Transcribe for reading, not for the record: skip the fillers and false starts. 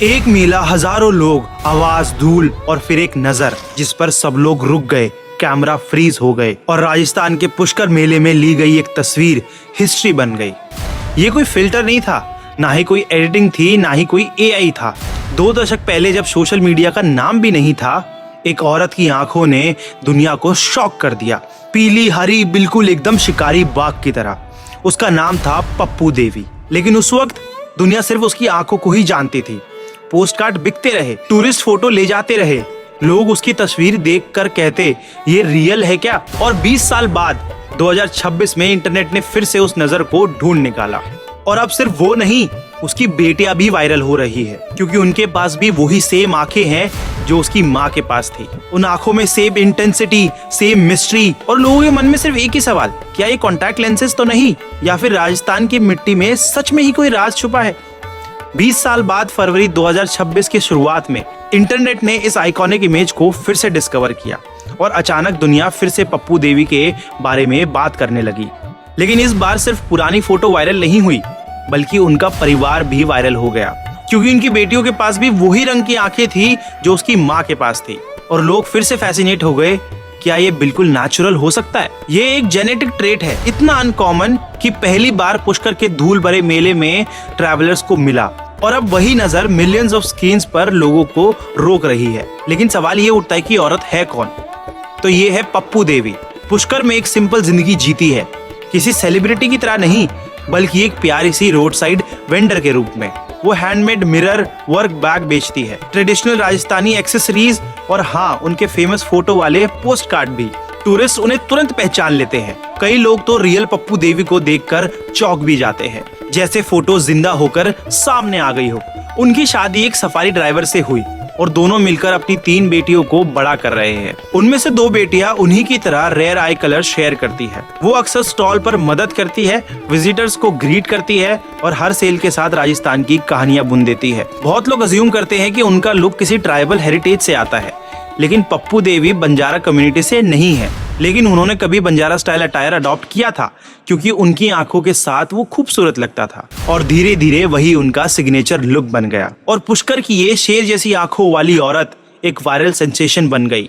एक मेला, हजारों लोग, आवाज, धूल और फिर एक नजर जिस पर सब लोग रुक गए, कैमरा फ्रीज हो गए और राजस्थान के पुष्कर मेले में ली गई एक तस्वीर हिस्ट्री बन गई। ये कोई फिल्टर नहीं था, ना ही कोई एडिटिंग थी, ना ही कोई एआई था। 2 दशक पहले जब सोशल मीडिया का नाम भी नहीं था, एक औरत की आंखों ने दुनिया को शॉक कर दिया। पीली हरी, बिल्कुल एकदम शिकारी बाघ की तरह। उसका नाम था पप्पू देवी। लेकिन उस वक्त दुनिया सिर्फ उसकी आंखों को ही जानती थी। पोस्टकार्ड बिकते रहे, टूरिस्ट फोटो ले जाते रहे, लोग उसकी तस्वीर देखकर कहते ये रियल है क्या। और 20 साल बाद 2026 में इंटरनेट ने फिर से उस नजर को ढूंढ निकाला। और अब सिर्फ वो नहीं, उसकी बेटियां भी वायरल हो रही है, क्योंकि उनके पास भी वही सेम आंखें हैं जो उसकी माँ के पास थी। उन आंखों में सेम इंटेंसिटी, सेम मिस्ट्री, और लोगों के मन में सिर्फ एक ही सवाल, क्या ये कॉन्टैक्ट लेंसेज तो नहीं, या फिर राजस्थान की मिट्टी में सच में ही कोई राज छुपा है। 20 साल बाद फरवरी 2026 की शुरुआत में इंटरनेट ने इस आइकॉनिक इमेज को फिर से डिस्कवर किया और अचानक दुनिया फिर से पप्पू देवी के बारे में बात करने लगी। लेकिन इस बार सिर्फ पुरानी फोटो वायरल नहीं हुई, बल्कि उनका परिवार भी वायरल हो गया, क्योंकि उनकी बेटियों के पास भी वही रंग की आंखें थी जो उसकी माँ के पास थी। और लोग फिर से फैसिनेट हो गए, क्या ये बिल्कुल नेचुरल हो सकता है। ये एक जेनेटिक ट्रेट है, इतना अनकॉमन कि पहली बार पुष्कर के धूल भरे मेले में ट्रैवलर्स को मिला। और अब वही नजर मिलियंस ऑफ स्क्रीन्स पर लोगों को रोक रही है। लेकिन सवाल ये उठता है कि औरत है कौन। तो ये है पप्पू देवी। पुष्कर में एक सिंपल जिंदगी जीती है, किसी सेलिब्रिटी की तरह नहीं, बल्कि एक प्यारी सी रोड साइड वेंडर के रूप में। वो हैंडमेड मिरर वर्क बैग बेचती है, ट्रेडिशनल राजस्थानी एक्सेसरीज, और हाँ, उनके फेमस फोटो वाले पोस्ट कार्ड भी। टूरिस्ट उन्हें तुरंत पहचान लेते हैं। कई लोग तो रियल पप्पू देवी को देखकर चौंक भी जाते हैं, जैसे फोटो जिंदा होकर सामने आ गई हो। उनकी शादी एक सफारी ड्राइवर से हुई और दोनों मिलकर अपनी 3 बेटियों को बड़ा कर रहे हैं। उनमें से 2 बेटियां उन्हीं की तरह रेयर आई कलर शेयर करती है। वो अक्सर स्टॉल पर मदद करती है, विजिटर्स को ग्रीट करती है और हर सेल के साथ राजस्थान की कहानियां बुन देती है। बहुत लोग अज्यूम करते हैं कि उनका लुक किसी ट्राइबल हेरिटेज से आता है, लेकिन पप्पू देवी बंजारा कम्युनिटी से नहीं है। लेकिन उन्होंने कभी बंजारा स्टाइल अटायर अडॉप्ट किया था, क्योंकि उनकी आंखों के साथ वो खूबसूरत लगता था। और धीरे धीरे वही उनका सिग्नेचर लुक बन गया। और पुष्कर की ये शेर जैसी आंखों वाली औरत एक वायरल सेंसेशन बन गई।